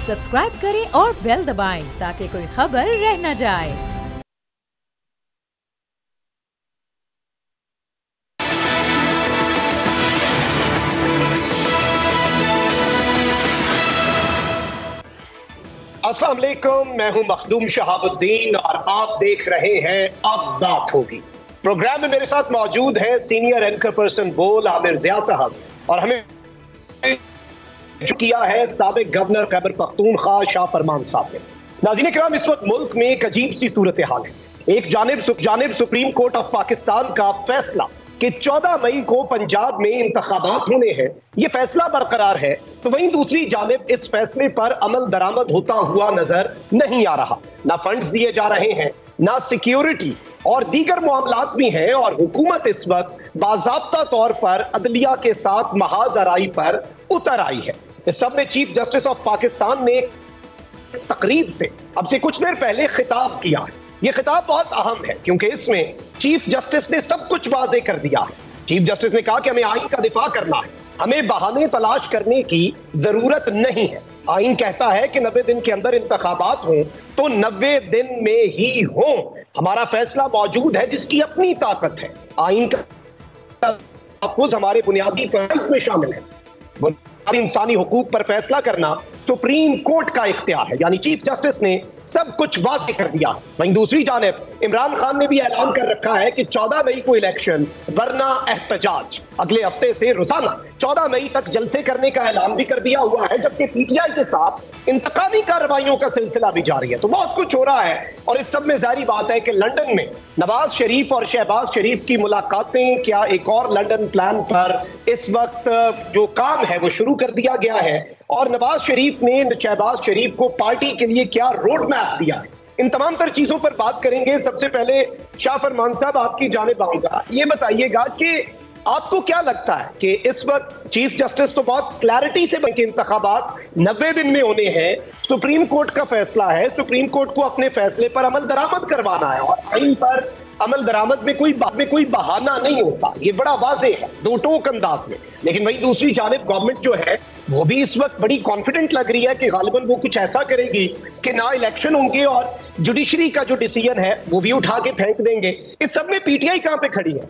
Subscribe करें और bell दबाएं ताकि कोई खबर रह न जाए। अस्सलाम वालेकुम, मैं हूं मखदूम शहाबुद्दीन और आप देख रहे हैं अब बात होगी। प्रोग्राम में मेरे साथ मौजूद है सीनियर एंकर पर्सन बोल आमिर ज़िया साहब और हमें जो किया है साबिक गवर्नर खैबर पख्तूनख्वा शाह फरमान साहब ने। नाज़रीन किराम, इस वक्त मुल्क में एक अजीब सी सूरत हाल है। एक जानिब सुप्रीम कोर्ट ऑफ पाकिस्तान का फैसला कि 14 मई को पंजाब में इंतखाबात होने हैं, ये फैसला बरकरार है, तो वहीं दूसरी जानिब इस फैसले पर अमल दरामद होता हुआ नजर नहीं आ रहा। ना फंड्स दिए जा रहे हैं, ना सिक्योरिटी और दीगर मामलात भी हैं और हुकूमत इस वक्त बाज़ाब्ता तौर पर अदलिया के साथ महाजराई पर उतर आई है। इस सब में चीफ जस्टिस ऑफ पाकिस्तान ने तकरीब से अब से कुछ देर पहले खिताब किया है। यह खिताब बहुत अहम है क्योंकि इसमें चीफ जस्टिस ने सब कुछ वाजे कर दिया है। चीफ जस्टिस ने कहा कि हमें आइन का दिफा करना है, हमें बहाने तलाश करने की जरूरत नहीं है। आइन कहता है कि 90 दिन के अंदर इंतखाबात हों तो 90 दिन में ही हों। हमारा फैसला मौजूद है जिसकी अपनी ताकत है। आइन का तहफ़्फ़ुज़ हमारे बुनियादी फर्ज में शामिल है। बुनियादी इंसानी हुकूक पर फैसला करना सुप्रीम कोर्ट का इख्तियार है, यानी चीफ जस्टिस ने सब कुछ वाज़ेह कर दिया। वहीं दूसरी जानिब इमरान खान ने भी ऐलान कर रखा है कि 14 मई को इलेक्शन वरना एहतजाज। अगले हफ्ते से रोजाना 14 मई तक जलसे करने का ऐलान भी कर दिया हुआ है, जबकि पीटीआई के साथ इंतकामी कार्रवाइयों का सिलसिला भी जारी है। तो बहुत कुछ हो रहा है और इस सब में जाहिर बात है कि लंदन में नवाज शरीफ और शहबाज शरीफ की मुलाकातें, क्या एक और लंदन प्लान पर इस वक्त जो काम है वो शुरू कर दिया गया है और नवाज शरीफ ने शहबाज शरीफ को पार्टी के लिए क्या रोड मैप दिया है, इन तमाम तर चीजों पर बात करेंगे। सबसे पहले शाह फरमान साहब, आपकी जानिब आऊंगा। ये बताइएगा कि आपको क्या लगता है कि इस वक्त चीफ जस्टिस तो बहुत क्लैरिटी से के इंतखाबात 90 दिन में होने हैं, सुप्रीम कोर्ट का फैसला है, सुप्रीम कोर्ट को अपने फैसले पर अमल दरामद करवाना है और आइन पर अमल दरामद में कोई बहाना नहीं होता। ये बड़ा वाज़ेह है दो टोक अंदाज में। लेकिन वही दूसरी जानिब गवर्नमेंट जो है वो भी इस वक्त बड़ी कॉन्फिडेंट लग रही है कि गालिबन वो कुछ ऐसा करेगी कि ना इलेक्शन होंगे और जुडिशरी का जो डिसीजन है वो भी उठा के फेंक देंगे। इस सब में पीटीआई कहां पे खड़ी है?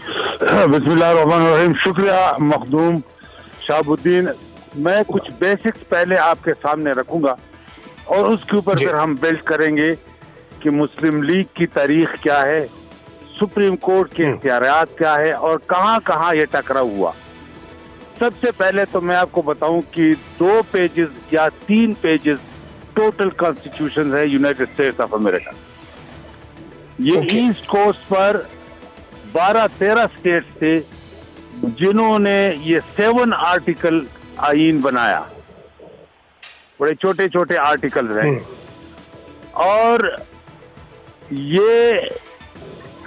बिस्मिल्लाहिर्रहमानिर्रहीम। शुक्रिया मखदूम शहाबुद्दीन। मैं कुछ बेसिक्स पहले आपके सामने रखूंगा और उसके ऊपर फिर हम बिल्ड करेंगे कि मुस्लिम लीग की तारीख क्या है, सुप्रीम कोर्ट के इख्तियारात क्या है और कहां कहां ये टकराव हुआ। सबसे पहले तो मैं आपको बताऊं कि 2 पेजेस या 3 पेजेस टोटल कॉन्स्टिट्यूशन है यूनाइटेड स्टेट्स ऑफ अमेरिका। ये ईस्ट कोस्ट पर 12-13 स्टेट्स थे जिन्होंने ये 7 आर्टिकल आईन बनाया। बड़े छोटे छोटे आर्टिकल रहे और ये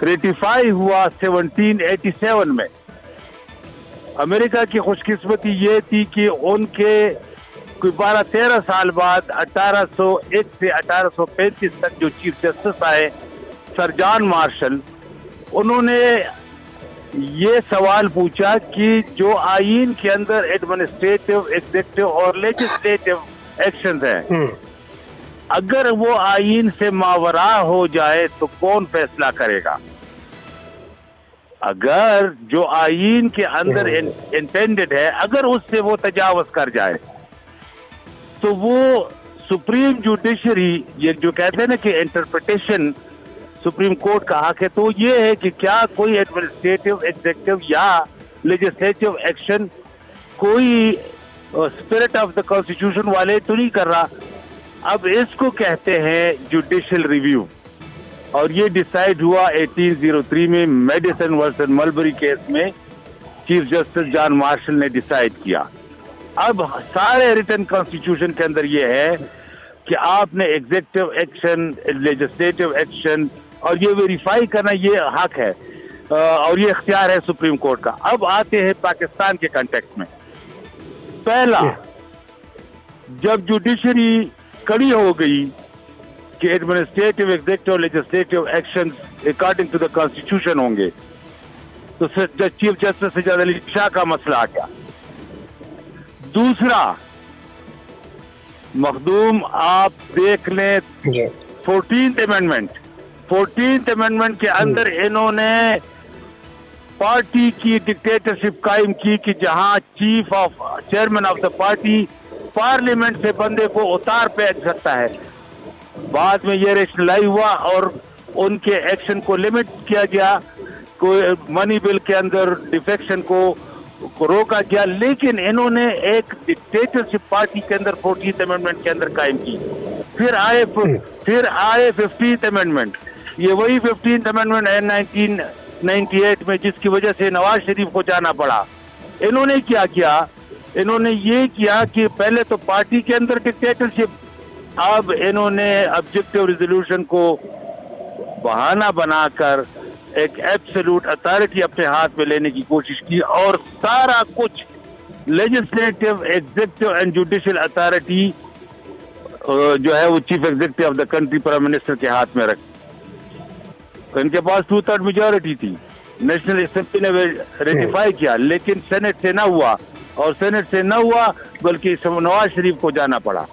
रेटिफाई हुआ 1787 में। अमेरिका की खुशकिस्मती ये थी कि उनके कोई 12-13 साल बाद 1801 से 1835 तक जो चीफ जस्टिस आए सर जॉन मार्शल, उन्होंने ये सवाल पूछा कि जो आईन के अंदर एडमिनिस्ट्रेटिव, एग्जीक्यूटिव और लेजिस्लेटिव एक्शंस हैं, अगर वो आईन से मावरा हो जाए तो कौन फैसला करेगा? अगर जो आईन के अंदर इंटेंडेड है, अगर उससे वो तजावज कर जाए तो वो सुप्रीम जुडिशरी, ये जो कहते हैं ना कि इंटरप्रिटेशन सुप्रीम कोर्ट का हक है, तो ये है कि क्या कोई एडमिनिस्ट्रेटिव, एग्जीक्यूटिव या लेजिस्लेटिव एक्शन कोई स्पिरिट ऑफ द कॉन्स्टिट्यूशन वाले तो नहीं कर रहा। अब इसको कहते हैं जुडिशियल रिव्यू और ये डिसाइड हुआ 1803 में मेडिसन वर्सेस मलबरी केस में चीफ जस्टिस जॉन मार्शल ने डिसाइड किया। अब सारे रिटन कॉन्स्टिट्यूशन के अंदर ये है कि आपने एग्जीक्यूटिव एक्शन, लेजिस्लेटिव एक्शन और ये वेरीफाई करना ये हक है और ये इख्तियार है सुप्रीम कोर्ट का। अब आते हैं पाकिस्तान के कॉन्टेक्स्ट में। पहला, जब जुडिशरी कड़ी हो गई कि administrative, executive, legislative action according to the constitution होंगे, तो चीफ जस्टिस सज्जाद अली शाह का मसला आ गया। दूसरा, मखदूम आप देख लें 14th अमेंडमेंट के अंदर इन्होंने पार्टी की डिक्टेटरशिप कायम की कि जहां chairman of the party parliament से बंदे को उतार फेंक सकता है। बाद में ये रेशनलाइज हुआ और उनके एक्शन को लिमिट किया गया, कोई मनी बिल के अंदर डिफेक्शन को रोका गया, लेकिन इन्होंने एक डिक्टेटरशिप पार्टी के अंदर 14th अमेंडमेंट के अंदर कायम की। फिर आए 15th अमेंडमेंट। ये वही 15th अमेंडमेंट है 1998 में, जिसकी वजह से नवाज शरीफ को जाना पड़ा। इन्होंने क्या किया? इन्होंने ये किया कि पहले तो पार्टी के अंदर डिक्टेटरशिप, अब इन्होंने ऑब्जेक्टिव रेजोल्यूशन को बहाना बनाकर एक एब्सोल्यूट अथॉरिटी अपने हाथ में लेने की कोशिश की और सारा कुछ legislative, executive and judicial authority जो है वो chief executive of the country prime minister के हाथ में रखी। इनके पास 2/3 मेजॉरिटी थी, नेशनल असेंबली ने रेटिफाई किया, लेकिन सेनेट से ना हुआ, और सेनेट से ना हुआ बल्कि नवाज शरीफ को जाना पड़ा।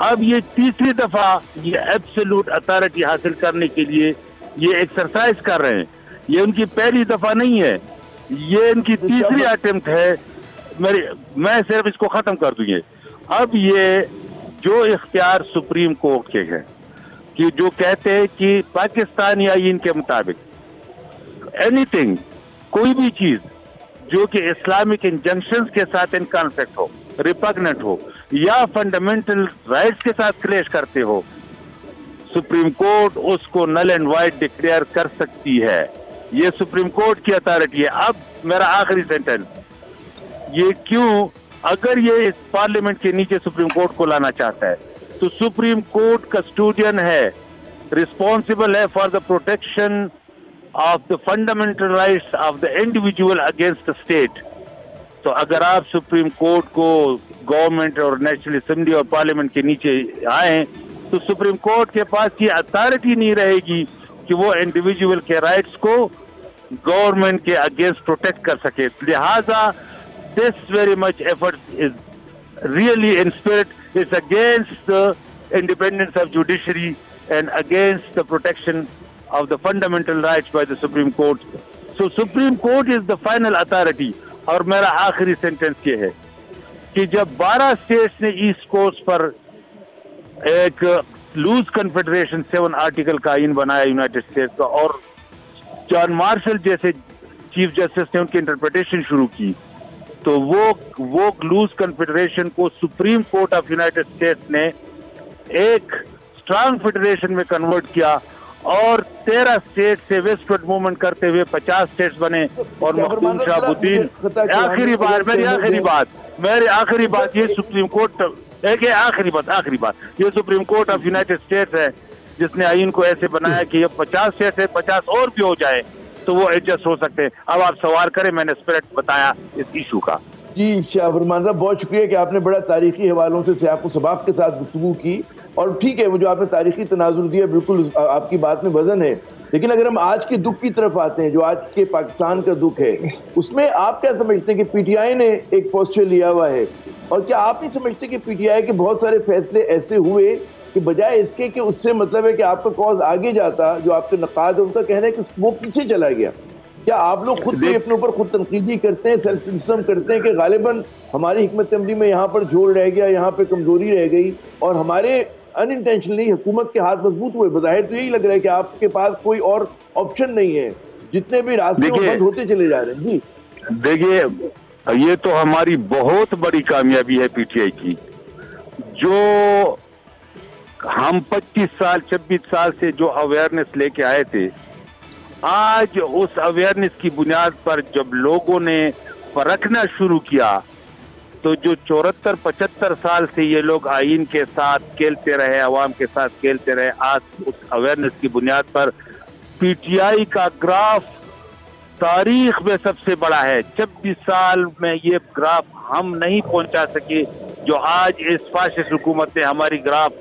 अब ये तीसरी दफा ये एब्सोल्यूट अथॉरिटी हासिल करने के लिए ये एक्सरसाइज कर रहे हैं। ये उनकी पहली दफा नहीं है, ये इनकी तीसरी अटेम्प्ट है। मैं सिर्फ इसको खत्म कर दूंगी। अब ये जो इख्तियार सुप्रीम कोर्ट के हैं कि जो कहते हैं कि पाकिस्तानी आईन के मुताबिक एनीथिंग, कोई भी चीज जो कि इस्लामिक इंजंक्शंस के साथ इन कॉन्फ्लिक्ट हो, रिपग्नेंट हो या फंडामेंटल राइट्स के साथ क्लैश करते हो, सुप्रीम कोर्ट उसको नल एंड वाइड डिक्लेयर कर सकती है। ये सुप्रीम कोर्ट की अथॉरिटी है। अब मेरा आखिरी सेंटेंस, ये क्यों, अगर ये इस पार्लियामेंट के नीचे सुप्रीम कोर्ट को लाना चाहता है तो सुप्रीम कोर्ट कस्टोडियन है, रिस्पॉन्सिबल है for the protection of the fundamental rights of the individual against the state. तो अगर आप सुप्रीम कोर्ट को गवर्नमेंट और नेशनल असेंबली और पार्लियामेंट के नीचे आए तो सुप्रीम कोर्ट के पास ये अथॉरिटी नहीं रहेगी कि वो इंडिविजुअल के राइट्स को गवर्नमेंट के अगेंस्ट प्रोटेक्ट कर सके। लिहाजा this very much effort is really in spirit, it's against the independence of judiciary and against the protection of the fundamental rights by the Supreme Court. So Supreme Court is the final authority. और मेरा आखिरी sentence ये है कि जब 12 states ने east coast पर एक लूज कन्फेडरेशन 7 आर्टिकल का आइन बनाया यूनाइटेड स्टेट्स का, और जॉन मार्शल जैसे चीफ जस्टिस ने उनकी इंटरप्रिटेशन शुरू की, तो वो लूज कन्फेडरेशन को supreme Court of United states ने एक स्ट्रांग फेडरेशन में कन्वर्ट किया और 13 स्टेट से वेस्टवर्ड मूवमेंट करते हुए 50 स्टेट्स बने। और मखदूम शहाबुद्दीन, मेरी आखिरी बात ये सुप्रीम कोर्ट, आखिरी बात ये supreme Court of United states है जिसने आइन को ऐसे बनाया कि ये 50 स्टेट है, 50 और भी हो जाए तो वो एडजस्ट हो सकते हैं। अब आप सवाल करें, मैंने स्पिरिट बताया इस इशू का। जी शाह फरमान साहब, बहुत शुक्रिया कि आपने बड़ा तारीखी हवालों से सियाक़ व सबाक़ के साथ गुफ्तगू की, और ठीक है वो जो आपने तारीखी तनाजुर दिया बिल्कुल आपकी बात में वजन है। लेकिन अगर हम आज के दुख की तरफ आते हैं, जो आज के पाकिस्तान का दुख है, उसमें आप क्या समझते हैं कि पीटीआई ने एक पोस्चर लिया हुआ है, और क्या आप नहीं समझते कि पीटीआई के बहुत सारे फैसले ऐसे हुए कि बजाय इसके कि उससे मतलब है कि आपका कॉज आगे जाता, जो आपके नकाद है उनका कहना है कि वो पीछे चला गया। क्या आप लोग खुद भी अपने ऊपर खुद तनकीदी करते हैं, सेल्फ क्रिटिसिज्म करते हैं कि गालिबन हमारी हिकमत अमली में यहाँ पर जोड़ रह गया, यहाँ पे कमजोरी रह गई, और हमारे अनइंटेंशनली हुकूमत के हाथ मजबूत हुए? बज़ाहिर तो यही लग रहा है कि आपके पास कोई और ऑप्शन नहीं है, जितने भी रास्ते बंद होते चले जा रहे हैं। जी देखिए, ये तो हमारी बहुत बड़ी कामयाबी है पीटीआई की, जो हम 25 साल 26 साल से जो अवेयरनेस लेके आए थे, आज उस अवेयरनेस की बुनियाद पर जब लोगों ने परखना शुरू किया, तो जो 74-75 साल से ये लोग आइन के साथ खेलते रहे, अवाम के साथ खेलते रहे, आज उस अवेयरनेस की बुनियाद पर पीटीआई का ग्राफ तारीख में सबसे बड़ा है। 26 साल में ये ग्राफ हम नहीं पहुंचा सके जो आज इस फाशिस्ट हुकूमत ने हमारे ग्राफ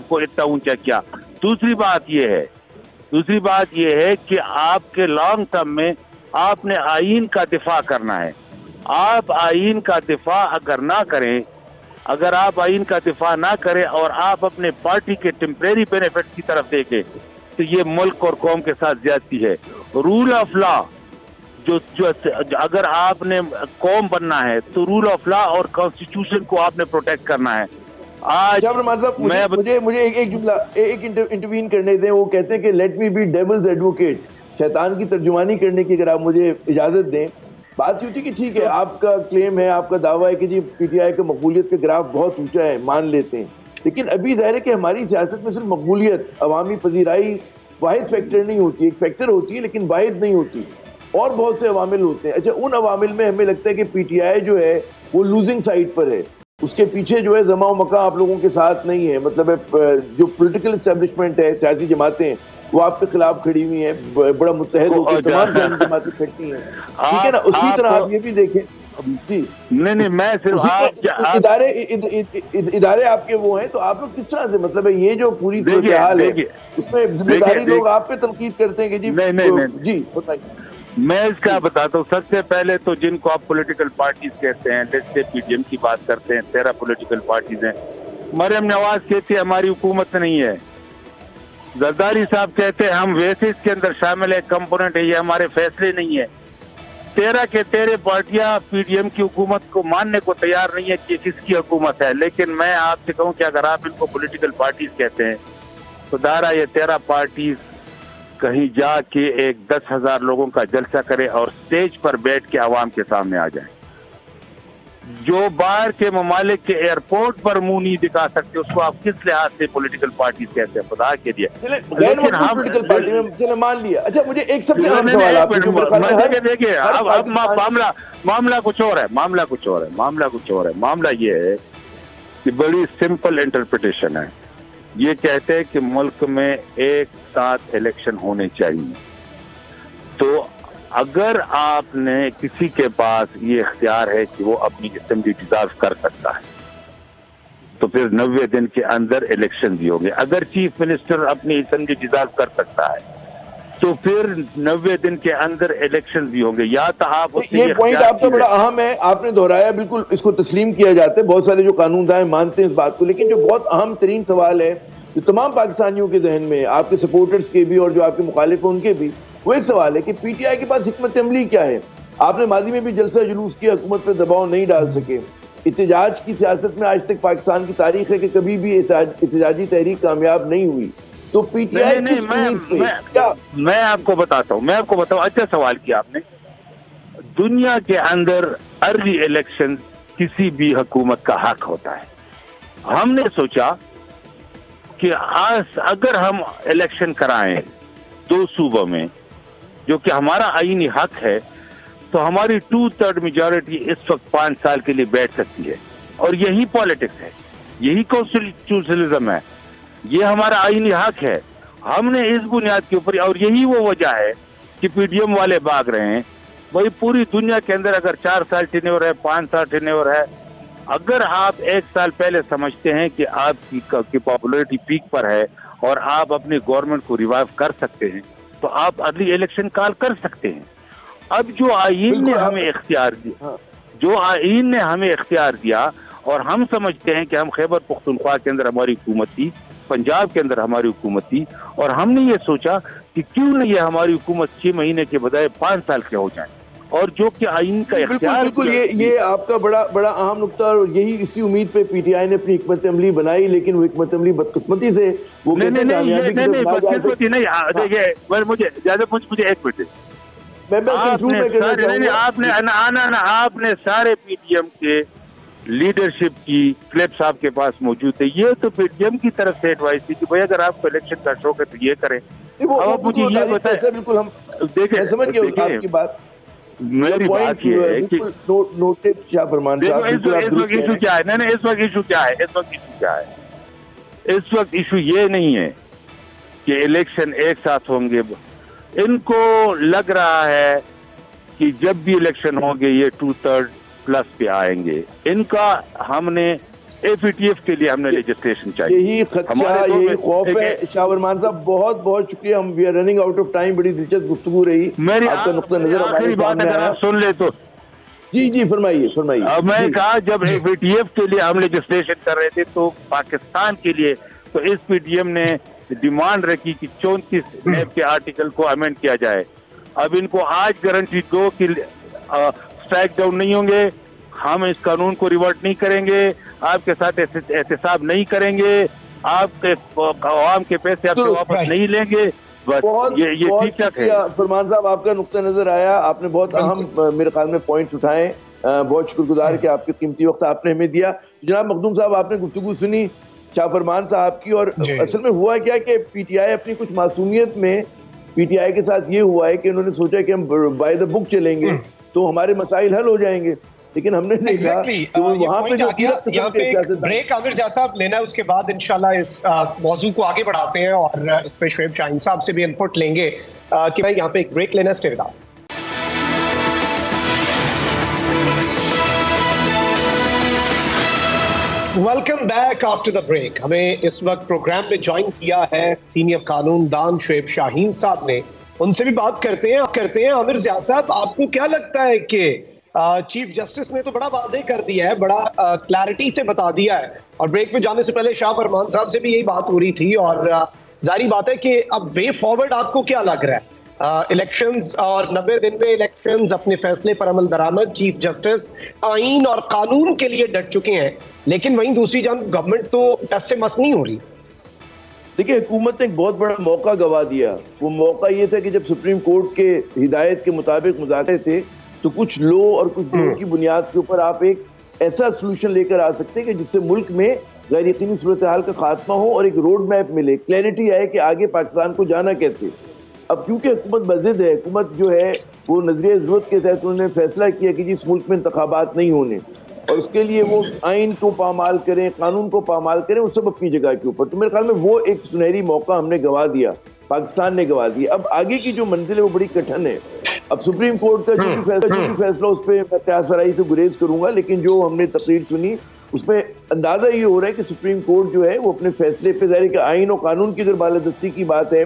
को इतना ऊंचा किया। दूसरी बात यह है कि आपके लॉन्ग टर्म में आपने आइन का दिफा करना है। आप आइन का दिफा अगर ना करें अगर आप आइन का दिफा ना करें और आप अपने पार्टी के टेम्परेरी बेनिफिट की तरफ देखें तो ये मुल्क और कौम के साथ ज्यादती है। रूल ऑफ लॉ जो अगर आपने कौम बनना है तो रूल ऑफ लॉ और कॉन्स्टिट्यूशन को आपने प्रोटेक्ट करना है। आज मुझे एक जुमला इंटरवीन करने दें। वो कहते हैं कि let me be devil's advocate, शैतान की तर्जुमानी करने की अगर आप मुझे इजाजत दें। बात यूँ थी कि ठीक है, आपका क्लेम है, आपका दावा है कि जी पीटीआई का मकबूलियत का ग्राफ बहुत ऊंचा है, मान लेते हैं, लेकिन अभी ज़ाहिर है कि हमारी सियासत में सिर्फ मकबूलियत, अवामी पजीराई वाहिद फैक्टर नहीं होती, एक फैक्टर होती है लेकिन वाहिद नहीं होती, और बहुत से अवामिल होते हैं। अच्छा, उन अवामिल में हमें लगता है कि पीटीआई जो है वो लूजिंग साइड पर है, उसके पीछे जो है जमा मका आप लोगों के साथ नहीं है। मतलब जो पॉलिटिकल एस्टेब्लिशमेंट है, सियासी जमातें, वो आपके खिलाफ खड़ी हुई हैं, बड़ा मुत्तहद होकर तमाम जमातें खड़ी हैं, ठीक है ना। उसी तरह आप ये भी देखें जी, नहीं मैं सिर्फ इदारे आपके वो हैं, तो आप लोग किस तरह से, मतलब ये जो पूरी हाल है उसमें जिम्मेदारी लोग आप पे तनकीद करते हैं कि जी जी बताइए। मैं इसका बताता हूँ। सबसे पहले तो जिनको आप पॉलिटिकल पार्टीज कहते हैं, जैसे पीडीएम की बात करते हैं, 13 पॉलिटिकल पार्टीज हैं। मरियम नवाज कहती है हमारी हुकूमत नहीं है, जरदारी साहब कहते हैं हम वैसे इसके अंदर शामिल है, कंपोनेंट है, ये हमारे फैसले नहीं है। 13 के 13 पार्टियां पीडीएम की हुकूमत को मानने को तैयार नहीं है कि किसकी हुकूमत है। लेकिन मैं आपसे कहूं कि अगर आप इनको पॉलिटिकल पार्टीज कहते हैं तो दायरा ये 13 पार्टीज कहीं जाके एक 10,000 लोगों का जलसा करे और स्टेज पर बैठ के आवाम के सामने आ जाए। जो बाहर के ममालिक के एयरपोर्ट पर मुंह नहीं दिखा सकते, उसको आप किस लिहाज से पॉलिटिकल पार्टी कहते हैं, खुदा के लिए। लेकिन हम पॉलिटिकल पार्टी में मान लिया। अच्छा, मुझे एक सबसे अहम सवाल देखिए, अब मामला कुछ और है, मामला ये है कि बड़ी सिंपल इंटरप्रिटेशन है। ये कहते हैं कि मुल्क में एक साथ इलेक्शन होने चाहिए, तो अगर आपने किसी के पास ये इख्तियार है कि वो अपनी असेंबली डिसॉल्व कर सकता है तो फिर 90 दिन के अंदर इलेक्शन भी होंगे। अगर चीफ मिनिस्टर अपनी असेंबली डिसॉल्व कर सकता है तो फिर 90 दिन के अंदर इलेक्शन भी होंगे। या तो आप ये पॉइंट आपका बड़ा अहम है, आपने दोहराया, बिल्कुल इसको तस्लीम किया जाता है, बहुत सारे जो कानूनदान मानते हैं इस बात को। लेकिन जो बहुत अहम तरीन सवाल है जो तमाम पाकिस्तानियों के जहन में, आपके सपोर्टर्स के भी और जो आपके मुखालिफ हैं उनके भी, वो एक सवाल है कि पीटीआई के पास हिकमत अमली क्या है। आपने माजी में भी जलसा जुलूस किया, हुकूमत पर दबाव नहीं डाल सके। इत्तेजाज की सियासत में आज तक पाकिस्तान की तारीख है कि कभी भी इत्तेजाजी तहरीक कामयाब नहीं हुई। तो पीटीआई मैं आपको बताता हूँ, अच्छा सवाल किया आपने। दुनिया के अंदर अर्ली इलेक्शन किसी भी हुकूमत का हक होता है। हमने सोचा कि आज अगर हम इलेक्शन कराएं 2 सूबों में, जो कि हमारा आईनी हक है, तो हमारी 2/3 मेजॉरिटी इस वक्त 5 साल के लिए बैठ सकती है। और यही पॉलिटिक्स है, यही कॉन्स्टिट्यूशनलिज्म है, ये हमारा आईनी हक है। हमने इस बुनियाद के ऊपर, और यही वो वजह है कि पीडीएम वाले भाग रहे हैं। वही पूरी दुनिया के अंदर अगर 4 साल टेन्योर है, 5 साल टेन्योर है, अगर आप 1 साल पहले समझते हैं कि आपकी पॉपुलैरिटी पीक पर है और आप अपनी गवर्नमेंट को रिवाइव कर सकते हैं, तो आप अर्ली इलेक्शन कॉल कर सकते हैं। अब जो आईन ने हमें इख्तियार दिया, और हम समझते हैं कि हम खैबर पख्तूनख्वा के अंदर हमारी हुकूमत थी, पंजाब के अंदर हमारी हुकूमत थी, और हमने ये सोचा कि क्यों नहीं ये हमारी हुकूमत 6 महीने के बजाय 5 साल के हो जाए, और जो कि आईन का इख्तियार। बिल्कुल ये आपका बड़ा अहम नुक्ता, और यही इसी उम्मीद पे पीटीआई ने अपनी हिकमत अमली बनाई। लेकिन वो हिकमत अमली बदकिस्मती से वो नहीं, देखिए मुझे ज्यादा मुझे 1 मिनट, आपने सारे पीटीएम के लीडरशिप की क्लिप्स आपके पास मौजूद है। ये तो पीटीएम की तरफ से एडवाइस थी कि भाई अगर आपको इलेक्शन का शौक है तो ये करें। अब मुझे ये बताए, बिल्कुल हम देखें, समझ गए आपकी बात। मेरी बात ये है कि नोटेड क्या फरमान साहब, इस वक्त इशू क्या है? नहीं, इस वक्त इशू क्या है? इस वक्त इशू ये नहीं है कि इलेक्शन एक साथ होंगे। इनको लग रहा है कि जब भी इलेक्शन होंगे ये 2/3 प्लस पे आएंगे। इनका हमने एफएटीएफ के लिए हमने लेजिस्लेशन चाहिए, यही खदशा, यही खौफ है। शाहरमान साहब बहुत बहुत शुक्रिया, हम we are running out of time. बड़ी दिलचस्प गुफ्तगू रही, मेरी आपका नुक्ता नजर आखिरी बात अगर आप सुन ले तो जी जी फरमाइए फरमाइए। मैं कहा जब पीटीएफ के लिए हम लेजिस्लेशन कर रहे थे तो पाकिस्तान के लिए तो इस पीटीएम ने डिमांड रखी कि 34 नैब के आर्टिकल को अमेंड किया जाए। अब इनको आज गारंटी दो कि स्ट्राइक डाउन नहीं होंगे, हम इस कानून को रिवर्ट नहीं करेंगे, आपके साथ एहतसाब नहीं करेंगे, आपके आवाम के पैसे आपसे वापस नहीं लेंगे। बहुत ये ठीक है। फरमान साहब आपका नुक्ता नजर आया, आपने बहुत अहम मेरे ख्याल में पॉइंट उठाए, बहुत शुक्रगुजार कि आपके कीमती वक्त आपने हमें दिया। जनाब मखदूम साहब आपने गुफ्तगू सुनी शाह फरमान साहब की, और असल में हुआ क्या कि पीटीआई अपनी कुछ मासूमियत में पीटीआई के साथ ये हुआ है कि उन्होंने सोचा कि हम बाय द बुक चलेंगे तो हमारे मसाइल हल हो जाएंगे, लेकिन हमने देखा कि वहाँ पे जो यहाँ पे ब्रेक आमिर ज़िया साहब लेना है, उसके बाद इंशाल्लाह इस मौजू को आगे बढ़ाते हैं और इस पे शुएब शाहीन साहब से भी इनपुट लेंगे कि भाई यहाँ पे एक ब्रेक लेना stay with us. Welcome back after the break. हमें इस वक्त प्रोग्राम में ज्वाइन किया है सीनियर कानूनदान शुएब शाहीन साहब ने, उनसे भी बात करते हैं। आमिर ज़िया साहब, आपको क्या लगता है कि चीफ जस्टिस ने तो बड़ा वाज़ेह कर दिया है, बड़ा क्लैरिटी से बता दिया है, और ब्रेक में जाने से पहले शाह फरमान साहब से भी यही बात हो रही थी, और जारी बात है कि अब वे फॉरवर्ड आपको क्या लग रहा है? इलेक्शंस और 90 दिन में इलेक्शंस, अपने फैसले पर अमल दरामद, चीफ जस्टिस आईन और कानून के लिए डट चुके हैं, लेकिन वहीं दूसरी जानब गवर्नमेंट तो टस से मस नहीं हो रही। देखिए, हुकूमत ने एक बहुत बड़ा मौका गवा दिया। वो मौका ये था कि जब सुप्रीम कोर्ट के हिदायत के मुताबिक मुज़ाकरे थे तो कुछ लो और कुछ दूर की बुनियाद के ऊपर आप एक ऐसा सोल्यूशन लेकर आ सकते हैं कि जिससे मुल्क में गैर यकीनी सूरत हाल का खात्मा हो और एक रोड मैप मिले, क्लैरिटी आए कि आगे पाकिस्तान को जाना कैसे। अब क्योंकि हुकूमत बज़िद है, हुकूमत जो है वो नजरिए ज़रूरत के तहत उन्होंने फैसला किया कि जिस मुल्क में इंतखाबात नहीं होने, और उसके लिए वो आइन को पामाल करें, कानून को पामाल करें, वो सब अपनी जगह के ऊपर। तो मेरे ख्याल में वो एक सुनहरी मौका हमने गवा दिया, पाकिस्तान ने गवा दिया। अब आगे की जो मंजिल है वो बड़ी कठिन है। अब सुप्रीम कोर्ट का जो भी फैसला उस पर मैं त्यासराई से गुरेज करूंगा, लेकिन जो हमने तकरीर सुनी उसमें अंदाजा ये हो रहा है कि सुप्रीम कोर्ट जो है वो अपने फैसले पे, ज़ाहिर है आइन और कानून की अगर बालादस्ती की बात है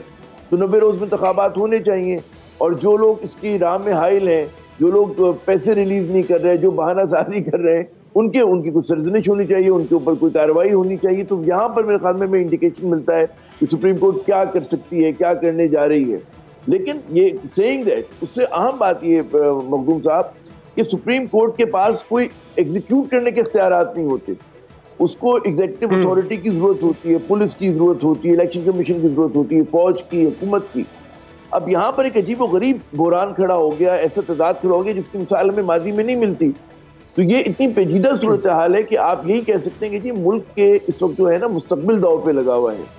तो 90 रोज में इंतखाबात होने चाहिए, और जो लोग इसकी राह में हाइल हैं, जो लोग पैसे रिलीज नहीं कर रहे, जो बहाना साजी कर रहे हैं, उनकी कुछ सरजनिश होनी चाहिए, उनके ऊपर कोई कार्रवाई होनी चाहिए। तो यहाँ पर मेरे ख्याल में इंडिकेशन मिलता है कि सुप्रीम कोर्ट क्या कर सकती है, क्या करने जा रही है। लेकिन ये सेइंग दैट, उससे अहम बात ये मखदूम साहब कि सुप्रीम कोर्ट के पास कोई एग्जीक्यूट करने के इख्तियारात नहीं होते। उसको एग्जीक्यूटिव अथॉरिटी की जरूरत होती है, पुलिस की जरूरत होती है, इलेक्शन कमीशन की जरूरत होती है, फौज की, हुकूमत की। अब यहाँ पर एक अजीब व गरीब बहरान खड़ा हो गया, ऐसा तजाद खड़ा हो गया जिसकी मिसाल हमें माजी में नहीं मिलती। तो ये इतनी पेचीदा सूरत हाल है कि आप यही कह सकते हैं कि जी मुल्क के इस वक्त जो है ना मुस्तकबिल दाव पे लगा हुआ है।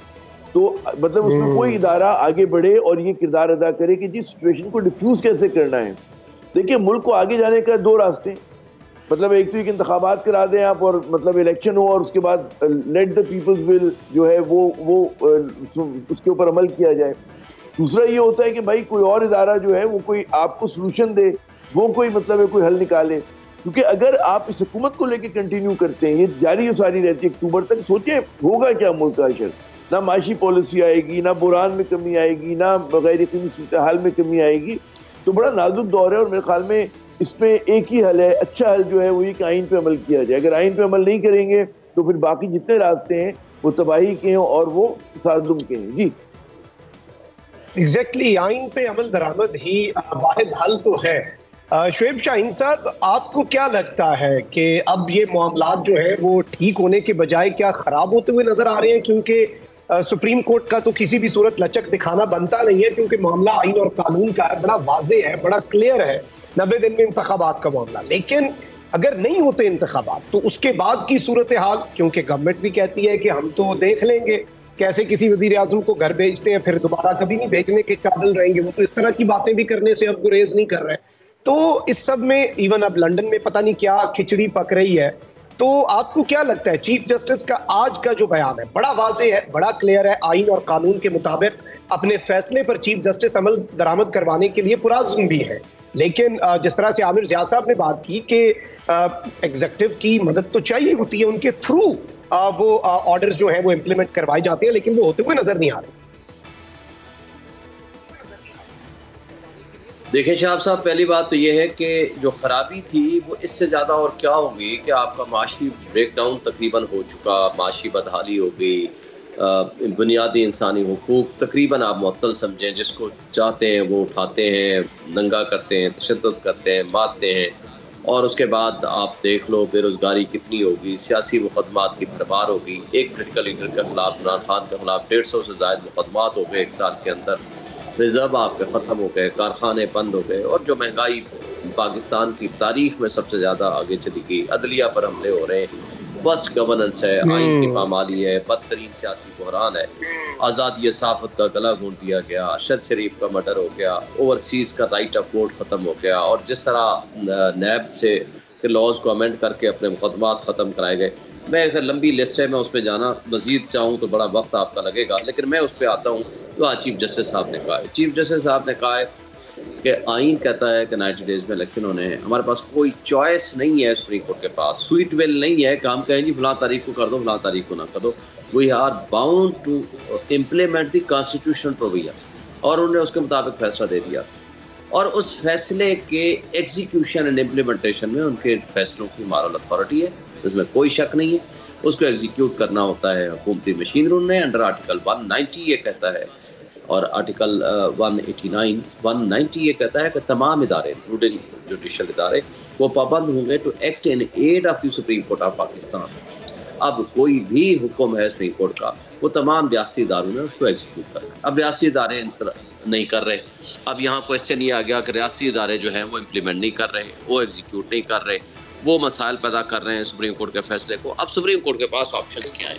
तो मतलब उसमें कोई इदारा आगे बढ़े और ये किरदार अदा करे कि जी सिचुएशन को डिफ्यूज कैसे करना है। देखिए, मुल्क को आगे जाने का दो रास्ते, मतलब एक तो एक इंतखाबात करा दें आप और मतलब इलेक्शन हो और उसके बाद लेट द पीपल्स विल जो है वो उसके ऊपर अमल किया जाए। दूसरा ये होता है कि भाई कोई और इदारा जो है वो कोई आपको सोल्यूशन दे, वो कोई मतलब है कोई हल निकाले। क्योंकि अगर आप इस हुकूमत को लेकर कंटिन्यू करते हैं, ये जारी सारी रहती है अक्टूबर तक, सोचे होगा क्या मुल्क का अशर। ना माशी पॉलिसी आएगी, ना बुरान में कमी आएगी, ना गैर यकीनी सूरत हाल में कमी आएगी। तो बड़ा नाजुक दौर है और मेरे ख्याल में इसमें एक ही हल है, अच्छा हल जो है वो ये कि आइन पे अमल किया जाए। अगर आइन पे अमल नहीं करेंगे तो फिर बाकी जितने रास्ते हैं वो तबाही के हैं और वो तसादुम के हैं। जी एग्जैक्टली, आइन पे अमल दरामद ही वाहिद हल तो है। शुएब शाहीन साहब, आपको क्या लगता है कि अब ये मामलात जो है वो ठीक होने के बजाय क्या खराब होते हुए नजर आ रहे हैं? क्योंकि सुप्रीम कोर्ट का तो किसी भी सूरत लचक दिखाना बनता नहीं है, क्योंकि मामला आइन और कानून का है, बड़ा वाज़ेह है, बड़ा क्लियर है, 90 दिन में इंतखाबात का मामला। लेकिन अगर नहीं होते इंतखाबात तो उसके बाद की सूरत हाल, क्योंकि गवर्नमेंट भी कहती है कि हम तो देख लेंगे कैसे किसी वजीर आजम को घर भेजते हैं, फिर दोबारा कभी नहीं भेजने के काबिल रहेंगे, वो तो इस तरह की बातें भी करने से अब गुरेज नहीं कर रहे। तो इस सब में इवन अब लंदन में पता नहीं क्या खिचड़ी पक रही है। तो आपको क्या लगता है, चीफ जस्टिस का आज का जो बयान है बड़ा वाज़ेह है, बड़ा क्लियर है, आइन और कानून के मुताबिक अपने फैसले पर चीफ जस्टिस अमल दरामद करवाने के लिए पुराज़्म भी है, लेकिन जिस तरह से आमिर ज़िया साहब ने बात की कि एग्जीक्यूटिव की मदद तो चाहिए होती है, उनके थ्रू वो ऑर्डर्स जो है वो इम्प्लीमेंट करवाए जाते हैं, लेकिन वो होते हुए नजर नहीं आ रहे। देखिए शहाब साहब, पहली बात तो ये है कि जो ख़राबी थी वो इससे ज़्यादा और क्या होगी कि आपका माशी ब्रेकडाउन तकरीबन हो चुका, माशी बदहाली हो गई, बुनियादी इंसानी हुकूक तकरीबन आप मुअत्तल समझें, जिसको चाहते हैं वो उठाते हैं, दंगा करते हैं, तशद्दुद करते हैं, मारते हैं। और उसके बाद आप देख लो बेरोज़गारी कितनी होगी, सियासी मुकदमात की भरमार होगी। एक पोलिटिकल लीडर के ख़िलाफ़, इमरान खान के ख़िलाफ़ 150 से ज़ायद मुकदमात हो गए 1 साल के अंदर। रिज़र्व आपके ख़त्म हो गए, कारखाने बंद हो गए, और जो महंगाई पाकिस्तान की तारीख में सबसे ज़्यादा आगे चली गई। अदलिया पर हमले हो रहे हैं, फर्स्ट गवर्नेंस है, आइन की पामाली है, बदतरीन सियासी बहरान है, आज़ादी सहाफ़त का गला घोंट दिया गया, अरशद शरीफ का मर्डर हो गया, ओवरसीज़ का राइट ऑफ वोट ख़त्म हो गया, और जिस तरह नैब से के लॉज को अमेंड करके अपने मुकदमात ख़त्म कराए गए। मैं एक लंबी लिस्ट है, मैं उस पर जाना मज़ीद चाहूँ तो बड़ा वक्त आपका लगेगा, लेकिन मैं उस पर आता हूँ। तो आज चीफ जस्टिस साहब ने कहा है, चीफ जस्टिस साहब ने कहा है कि आइन कहता है कि 90 डेज़ में इलेक्शन होने हैं, हमारे पास कोई चॉइस नहीं है सुप्रीम कोर्ट के पास, स्वीट विल नहीं है कि हम कहें जी फलां तारीख को कर दो, फलां तारीख को ना कर दो। We are bound to implement the constitutional provision, और उन्होंने उसके मुताबिक फैसला दे दिया। और उस फैसले के एग्जीक्यूशन एंड इम्प्लीमेंटेशन में उनके फैसलों की मॉरल अथॉरिटी है, इसमें कोई शक नहीं है। उसको एग्जीक्यूट करना होता है हुकूमती मशीनरी ने अंडर आर्टिकल 190 ये कहता है, और आर्टिकल 189 ये कहता है कि तमाम इदारे इंक्लूडिंग जुडिशल इदारे वो पाबंद होंगे to act in aid of the Supreme Court of Pakistan. अब कोई भी हुक्म है सुप्रीम कोर्ट का, वो तमाम रियासी इदारों ने उसको एग्जीक्यूट कर। अब रियासी इदारे नहीं कर रहे। अब यहाँ क्वेश्चन ये आ गया कि रियासी इदारे जो हैं वो इम्प्लीमेंट नहीं कर रहे, वो एग्जीक्यूट नहीं कर रहे, वो मसाइल पैदा कर रहे हैं सुप्रीम कोर्ट के फैसले को। अब सुप्रीम कोर्ट के पास ऑप्शंस क्या हैं?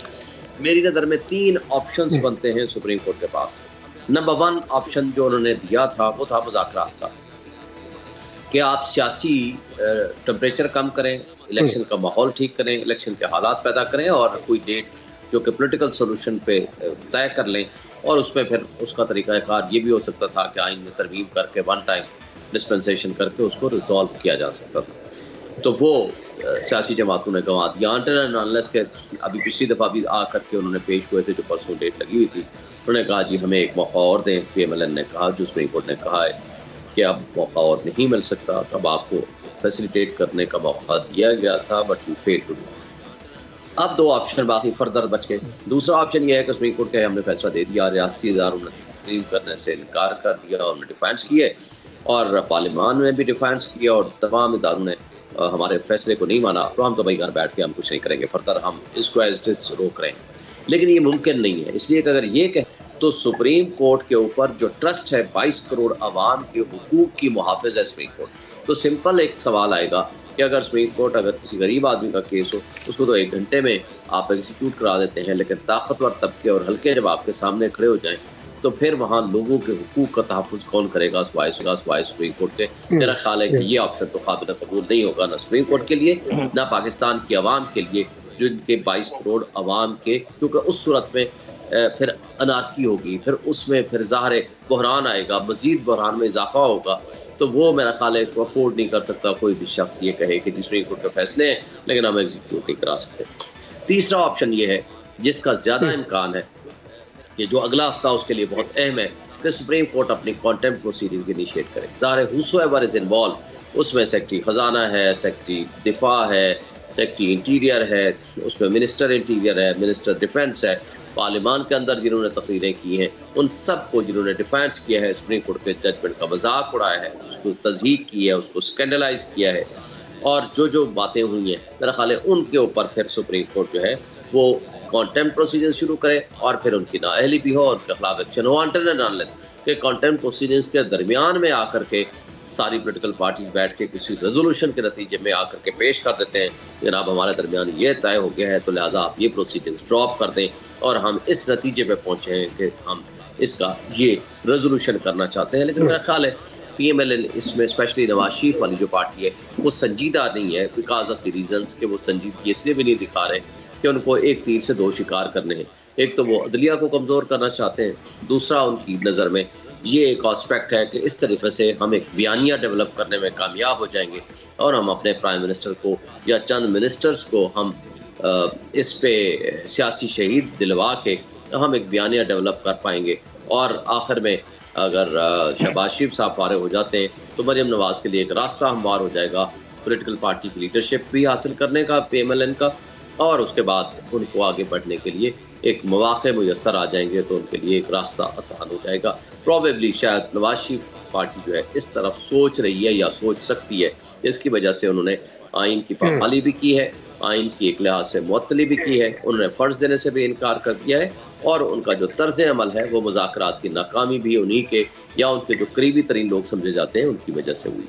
मेरी नज़र में 3 ऑप्शंस बनते हैं सुप्रीम कोर्ट के पास। नंबर 1 ऑप्शन जो उन्होंने दिया था वो था मुज़ाकरात का, कि आप सियासी टेम्परेचर कम करें, इलेक्शन का माहौल ठीक करें, इलेक्शन के हालात पैदा करें, और कोई डेट जो कि पॉलिटिकल सोल्यूशन पे तय कर लें, और उसमें फिर उसका तरीक़ाकार ये भी हो सकता था कि आइन में तरमीम करके 1 टाइम डिस्पेंसेशन करके उसको रिजॉल्व किया जा सकता था। तो वो सियासी जमातों ने गंवा दिया। अनलेस के अभी पिछली दफ़ा भी आ करके उन्होंने पेश हुए थे, जो परसों डेट लगी हुई थी, उन्होंने कहा जी हमें एक मौका और दें। PMLN ने कहा, जो सुप्रीम कोर्ट ने कहा है कि अब मौका और नहीं मिल सकता, तब आपको फैसिलिटेट करने का मौका दिया गया था, but you fail to do. अब 2 ऑप्शन बाकी फर्दर बच गए। दूसरा ऑप्शन यह है कि सुप्रीम कोर्ट के हमने फैसला दे दिया, रियासी इदारों ने तस्लीम करने से इनकार कर दिया, उन्होंने डिफेंस किए, और पार्लियामान ने भी डिफेंस किया, और तमाम इदारों ने हमारे फैसले को नहीं माना, तो हम तो भाई घर बैठ के हम कुछ नहीं करेंगे, फर्दर हम इसको एज इट इज रोक रहे हैं। लेकिन ये मुमकिन नहीं है, इसलिए कि अगर ये कहें तो सुप्रीम कोर्ट के ऊपर जो ट्रस्ट है 22 करोड़ आवाम के हुकूक की मुहाफ़िज़ है सुप्रीम कोर्ट। तो सिंपल एक सवाल आएगा कि अगर सुप्रीम कोर्ट अगर किसी गरीब आदमी का केस हो, उसको तो 1 घंटे में आप एग्जीक्यूट करा देते हैं, लेकिन ताकतवर तबके और हल्के जब आपके सामने खड़े हो जाएं, तो फिर वहाँ लोगों के हुकूक का तहफ़्फ़ुज़ कौन करेगा? सिवाय सुप्रीम कोर्ट के। मेरा ख्याल है कि ये ऑप्शन तो काबिल कबूल नहीं होगा, ना सुप्रीम कोर्ट के लिए, ना पाकिस्तान की आवाम के लिए, जो इनके 22 करोड़ आवाम के, क्योंकि उस सूरत में फिर अनारकी होगी, फिर उसमें फिर ज़ाहिर बहरान आएगा, मज़ीद बहरान में इजाफा होगा। तो वो मेरा ख्याल है को अफोर्ड नहीं कर सकता कोई भी शख्स ये कहे कि सुप्रीम कोर्ट के फैसले हैं लेकिन हम एग्जीक्यूट नहीं करा सकते। तीसरा ऑप्शन ये है, जिसका ज़्यादा इम्कान है कि जो अगला हफ्ता उसके लिए बहुत अहम है, कि सुप्रीम कोर्ट अपनी कॉन्टेम्प्ट प्रोसीडिंग इनिशिएट करे। ज़ाहिर हुसोएवर इज़ इन्वॉल्व, उसमें सेक्रेटरी ख़जाना है, सेक्रेटरी दिफा है, सेक्रेटरी इंटीरियर है, उसमें मिनिस्टर इंटीरियर है, मिनिस्टर डिफेंस है, पार्लियामान के अंदर जिन्होंने तकरीरें की हैं, उन सब को जिन्होंने डिफेंस किया है, सुप्रीम कोर्ट के जजमेंट का मजाक उड़ाया है, उसको तज़हीक की है, उसको स्कैंडलाइज किया है, और जो बातें हुई हैं, मेरा ख्याल है उनके ऊपर फिर सुप्रीम कोर्ट जो है वो कॉन्टेम्प्ट प्रोसीजर शुरू करे, और फिर उनकी नाअहली भी हो और उनके खिलाफ एक्शन हो। अनलेस के कॉन्टेम्प्ट प्रोसीजर्स के दरमियान में आकर के सारी पोलिटिकल पार्टीज बैठ के किसी रेजोल्यूशन के नतीजे में आकर के पेश कर देते हैं, जनाब हमारे दरमियान ये तय हो गया है, तो लिहाजा आप ये प्रोसीडिंग्स ड्रॉप कर दें, और हम इस नतीजे पे पहुँचे हैं कि हम इसका ये रेजोल्यूशन करना चाहते हैं। लेकिन मेरा ख्याल है PMLN इसमें स्पेशली नवाज शरीफ वाली जो पार्टी है वो संजीदा नहीं है, बिकॉज ऑफ द रीजंस कि वो संजीदगी इसलिए भी नहीं दिखा रहे कि उनको एक तीर से 2 शिकार करने हैं। एक तो वो अदलिया को कमज़ोर करना चाहते हैं, दूसरा उनकी नज़र में ये एक एस्पेक्ट है कि इस तरीके से हम एक बयानिया डेवलप करने में कामयाब हो जाएंगे, और हम अपने प्राइम मिनिस्टर को या चंद मिनिस्टर्स को हम इस पे सियासी शहीद दिलवा के हम एक बयानिया डेवलप कर पाएंगे, और आखिर में अगर शहबाज शरीफ साहब फारिग हो जाते हैं तो मरियम नवाज के लिए एक रास्ता हमवार हो जाएगा पॉलिटिकल पार्टी की लीडरशिप भी हासिल करने का, PMLN का, और उसके बाद उनको आगे बढ़ने के लिए एक मौके मुयस्सर आ जाएंगे तो उनके लिए एक रास्ता आसान हो जाएगा। प्रॉबेबली शायद नवाज शरीफ पार्टी जो है इस तरफ सोच रही है या सोच सकती है, इसकी वजह से उन्होंने आइन की बहाली भी की है, आइन की एक लिहाज से मुअत्तली भी की है, उन्होंने फ़र्ज देने से भी इनकार कर दिया है, और उनका जो तर्ज अमल है वो मुज़ाकरात की नाकामी भी उन्हीं के या उनके जो करीबी तरीन लोग समझे जाते हैं उनकी वजह से हुई।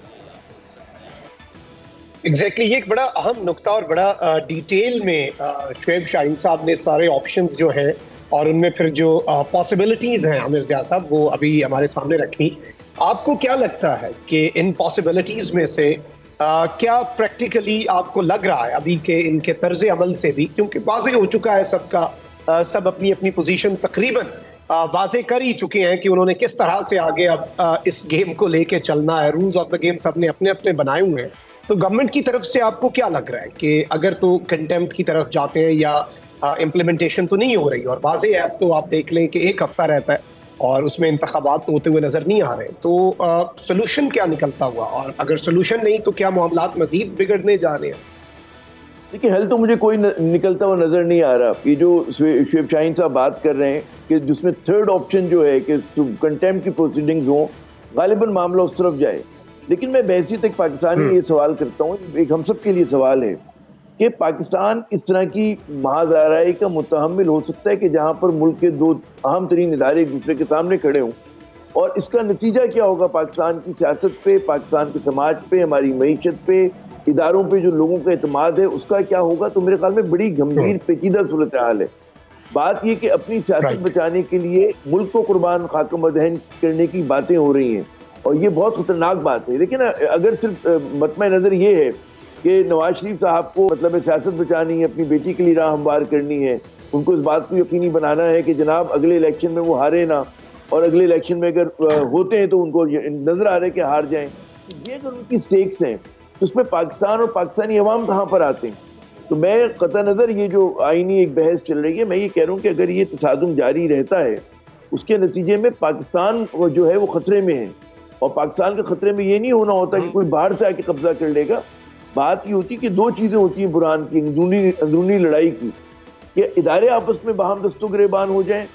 एग्जैक्टली ये एक बड़ा अहम नुक्ता और बड़ा डिटेल में शुएब शाहीन साहब ने सारे ऑप्शंस जो हैं और उनमें फिर जो पॉसिबिलिटीज़ हैं आमिर ज़िया साहब वो अभी हमारे सामने रखी। आपको क्या लगता है कि इन पॉसिबिलिटीज़ में से क्या प्रैक्टिकली आपको लग रहा है अभी के इनके तर्ज अमल से भी, क्योंकि वाज़ेह हो चुका है सबका, सब अपनी अपनी पोजीशन तकरीबन वाज़ेह कर ही चुके हैं कि उन्होंने किस तरह से आगे अब इस गेम को लेके चलना है, रूल्स ऑफ द गेम सबने अपने अपने बनाए हुए हैं। तो गवर्नमेंट की तरफ से आपको क्या लग रहा है कि अगर तो कंटेम्प्ट की तरफ जाते हैं या इम्प्लीमेंटेशन तो नहीं हो रही, और वाज़ेह है तो आप देख लें कि एक हफ्ता रहता है और उसमें इंतखाबात तो होते हुए नजर नहीं आ रहे, तो सोल्यूशन क्या निकलता हुआ, और अगर सोल्यूशन नहीं तो क्या मामलात मजीद बिगड़ने जा रहे हैं? देखिए, हल तो मुझे कोई निकलता हुआ नजर नहीं आ रहा। ये जो शुएब शाहीन साहब बात कर रहे हैं कि जिसमें थर्ड ऑप्शन जो है कि कंटेम्प्ट की प्रोसीडिंग्स हो, गालिबन मामला उस तरफ जाए। लेकिन मैं बहसीत एक पाकिस्तानी ये सवाल करता हूँ, एक हम सब के लिए सवाल है कि पाकिस्तान इस तरह की महाज़ाराई का मुतहम्मिल हो सकता है कि जहाँ पर मुल्क के दो अहम तरीन इदारे एक दूसरे के सामने खड़े हों, और इसका नतीजा क्या होगा पाकिस्तान की सियासत पे, पाकिस्तान के समाज पे, हमारी मईशत पे, इदारों पे जो लोगों का एतमाद है उसका क्या होगा? तो मेरे ख्याल में बड़ी गंभीर पेचीदा सूरत हाल है। बात यह कि अपनी सियासत बचाने के लिए मुल्क को कुर्बान खाकम दहन करने की बातें हो रही हैं, और ये बहुत खतरनाक बात है। लेकिन अगर सिर्फ मतम नज़र ये है कि नवाज शरीफ साहब को मतलब सियासत बचानी है, अपनी बेटी के लिए राह हमवार करनी है, उनको इस बात को यकीनी बनाना है कि जनाब अगले इलेक्शन में वो हारे ना, और अगले इलेक्शन में अगर होते हैं तो उनको नजर आ रहा है कि हार जाएं, ये अगर उनकी स्टेक्स हैं तो उसमें पाकिस्तान और पाकिस्तानी अवाम कहाँ पर आते हैं? तो मैं कतई नज़र ये जो आईनी एक बहस चल रही है, मैं ये कह रहा हूँ कि अगर ये तसादुम जारी रहता है उसके नतीजे में पाकिस्तान जो है वो खतरे में है, और पाकिस्तान के खतरे में ये नहीं होना होता कि कोई बाहर से आके कब्जा कर लेगा। बात ये होती कि दो चीज़ें होती हैं बुरहान की, अंदरूनी लड़ाई की, कि इदारे आपस में बाहम दस्तो गिरेबान हो जाएं,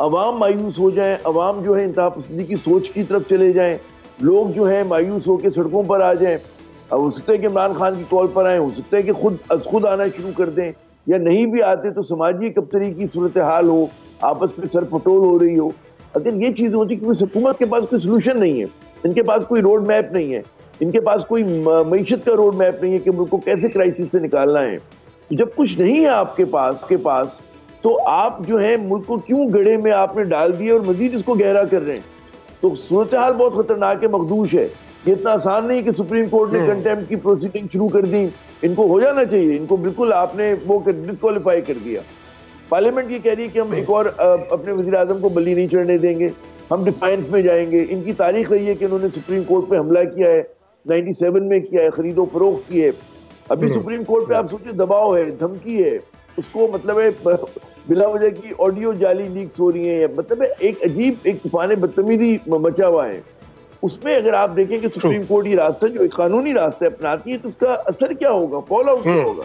अवाम मायूस हो जाएं, अवाम जो है इंतहा पसंदी की सोच की तरफ चले जाएं, लोग जो है मायूस होकर सड़कों पर आ जाएं। अब हो सकता है कि इमरान खान की कॉल पर आए, हो सकता है कि खुद आना शुरू कर दें, या नहीं भी आते तो समाजी कब्तरी की सूरत हाल हो, आपस में सर पटोल हो रही हो। अगर ये चीज़ होती कि हुकूमत के पास कोई सोल्यूशन नहीं है, इनके पास कोई रोड मैप नहीं है, इनके पास कोई मईशत का रोड मैप नहीं है कि मुल्क को कैसे क्राइसिस से निकालना है, तो जब कुछ नहीं है आपके पास तो आप जो है मुल्क को क्यों गड्ढे में आपने डाल दिया और मजीद इसको गहरा कर रहे हैं? तो सूरत हाल बहुत खतरनाक है, मखदूश है। ये इतना आसान नहीं कि सुप्रीम कोर्ट ने कंटेम्प्ट की प्रोसीडिंग शुरू कर दी, इनको हो जाना चाहिए, इनको बिल्कुल आपने वो डिस्क्वालीफाई कर दिया। पार्लियामेंट ये कह रही है कि हम एक और अपने वज़ीर आज़म को बल्ली नहीं चढ़ने देंगे, हम डिफाइंस में जाएंगे। इनकी तारीख रही है कि उन्होंने सुप्रीम कोर्ट पे हमला किया है, 97 में किया है, खरीदो फरोख्त की है। अभी सुप्रीम कोर्ट पे आप सोचिए दबाव है, धमकी है, उसको मतलब है बिला वजह की ऑडियो जाली लीक्स हो रही है, मतलब है एक अजीब एक तूफान बदतमीजी मचा हुआ है। उसमें अगर आप देखें कि सुप्रीम कोर्ट ये रास्ता जो एक कानूनी रास्ता अपनाती है तो उसका असर क्या होगा, फॉल आउट क्या होगा?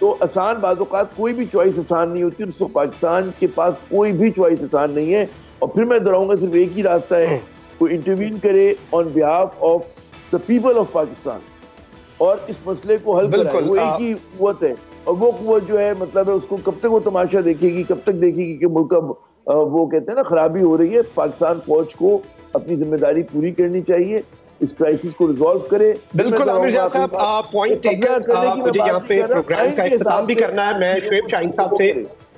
तो आसान बाज़ कोई भी चॉइस आसान नहीं होती, और पाकिस्तान के पास कोई भी चॉइस आसान नहीं है। और फिर मैं दोहराऊंगा सिर्फ एक ही रास्ता है, कोई इंटरवीन करे on behalf of the people of Pakistan और इस मसले को हल कराए। वो एक ही कुव्वत है, और वो कुव्वत जो है मतलब है उसको कब तक वो तमाशा देखेगी, कब तक देखेगी कि मुल्क का वो कहते हैं ना खराबी हो रही है। पाकिस्तान फौज को अपनी जिम्मेदारी पूरी करनी चाहिए, इस क्राइसिस को रिजॉल्व करे। बिल्कुल आमिर ज़िया साहब, पॉइंट टेकन। मुझे यहाँ पे प्रोग्राम का इख्तिताम भी करना है। मैं शुएब शाहीन साहब से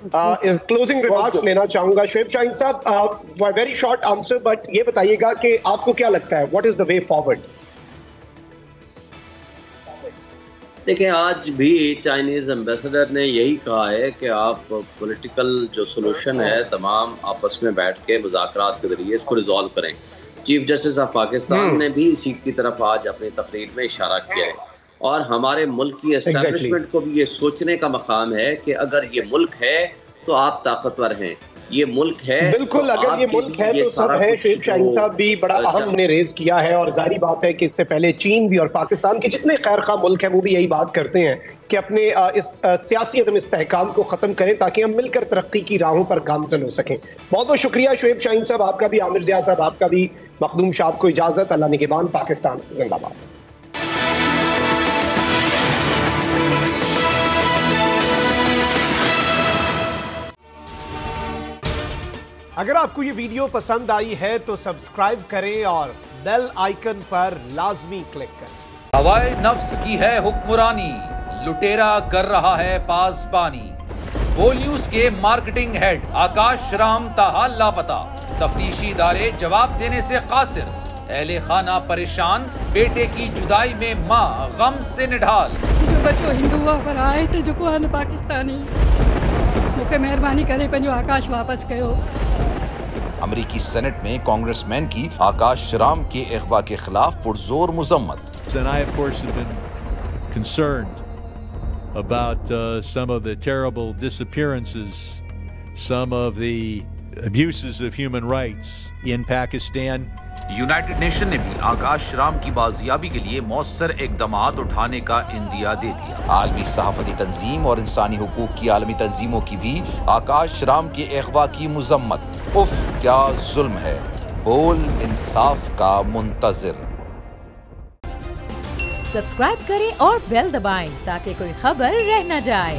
क्लोजिंग रिमार्क्स लेना चाहूंगा। शुएब शाहीन साहब, वेरी शॉर्ट आंसर, बट ये बताइएगा कि आपको क्या लगता है, what is the way forward? देखिए, आज भी चाइनीज़ एम्बेसडर ने यही कहा है कि आप पॉलिटिकल जो सोल्यूशन है तमाम आपस में बैठ के मुज़ाकरात के ज़रिए इसको रिजॉल्व करें। चीफ जस्टिस ऑफ पाकिस्तान ने भी इसी की तरफ आज अपनी तकरीर में इशारा किया है, और हमारे मुल्क की एस्टैब्लिशमेंट को भी ये सोचने का मकाम है कि अगर ये मुल्क है तो आप ताकतवर हैं। ये मुल्क है, बिल्कुल, तो अगर ये मुल्क है तो सब है। शुएब शाहीन साहब भी बड़ा अहम ने रेज किया है, और जाहिर बात है कि इससे पहले चीन भी और पाकिस्तान के जितने खैरखा मुल्क हैं वो भी यही बात करते हैं कि अपने इस सियासी अदम इस्तेहकाम को ख़त्म करें ताकि हम मिलकर तरक्की की राहों पर गामजन हो सकें। बहुत बहुत शुक्रिया शुएब शाहीन साहब आपका भी, आमिर ज़िया साहब आपका भी। मखदूम साहब को इजाज़त। अल्लाह निगहबान। पाकिस्तान जिंदाबाद। अगर आपको ये वीडियो पसंद आई है तो सब्सक्राइब करें और बेल आइकन पर लाजमी क्लिक करें। हवाए नफ्स की है हुक्मरानी, लुटेरा कर रहा है पासबानी। बोल न्यूज के मार्केटिंग हेड आकाश राम ताहा लापता, तफ्तीशी इदारे जवाब देने से कासिर। अहले खाना परेशान, बेटे की जुदाई में माँ गम से निढाल। जो बच्चो हिंदू पर आए थे जो को पाकिस्तानी, मुझे मेहरबानी करे पंहिंजो आकाश वापस कयो। अमेरिकी सेनेट में कांग्रेसमैन की आकाश राम के अगवा के खिलाफ पुरजोर मुजम्मत। And I, of course, have been concerned about some of the terrible disappearances, some of the abuses of human rights in Pakistan. United nation ने भी आकाश राम की बाजियाबी के लिए मौसर इकदामात उठाने का इंदिया दे दिया। आलमी सहाफती तंजीम और इंसानी हुकूक की आलमी तंजीमों की भी आकाश राम के अगवा की मुजम्मत। उफ क्या जुल्म है, बोल इंसाफ का मुंतजिर। सब्सक्राइब करें और बेल दबाएं ताकि कोई खबर रह न जाए।